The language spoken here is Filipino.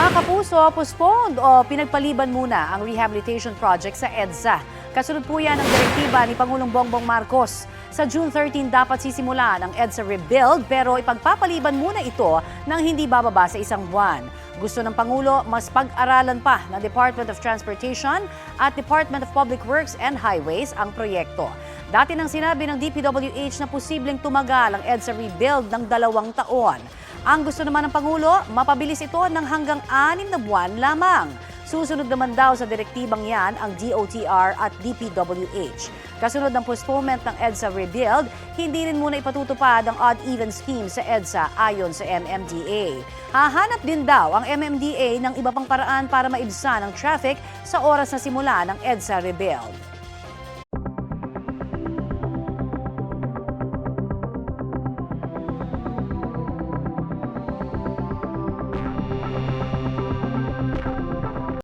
Mga kapuso, postponed o pinagpaliban muna ang rehabilitation project sa EDSA. Kasunod po yan ang direktiba ni Pangulong Bongbong Marcos. Sa June 13 dapat sisimulan ang EDSA rebuild pero ipagpapaliban muna ito nang hindi bababa sa isang buwan. Gusto ng Pangulo mas pag-aralan pa ng Department of Transportation at Department of Public Works and Highways ang proyekto. Dati nang sinabi ng DPWH na posibleng tumagal ang EDSA rebuild ng 2 taon. Ang gusto naman ng Pangulo, mapabilis ito ng hanggang 6 na buwan lamang. Susunod naman daw sa direktibang yan ang DOTR at DPWH. Kasunod ng postponement ng EDSA rebuild, hindi rin muna ipatutupad ang odd-even scheme sa EDSA ayon sa MMDA. Hahanap din daw ang MMDA ng iba pang paraan para maibsan ang traffic sa oras na simula ng EDSA rebuild.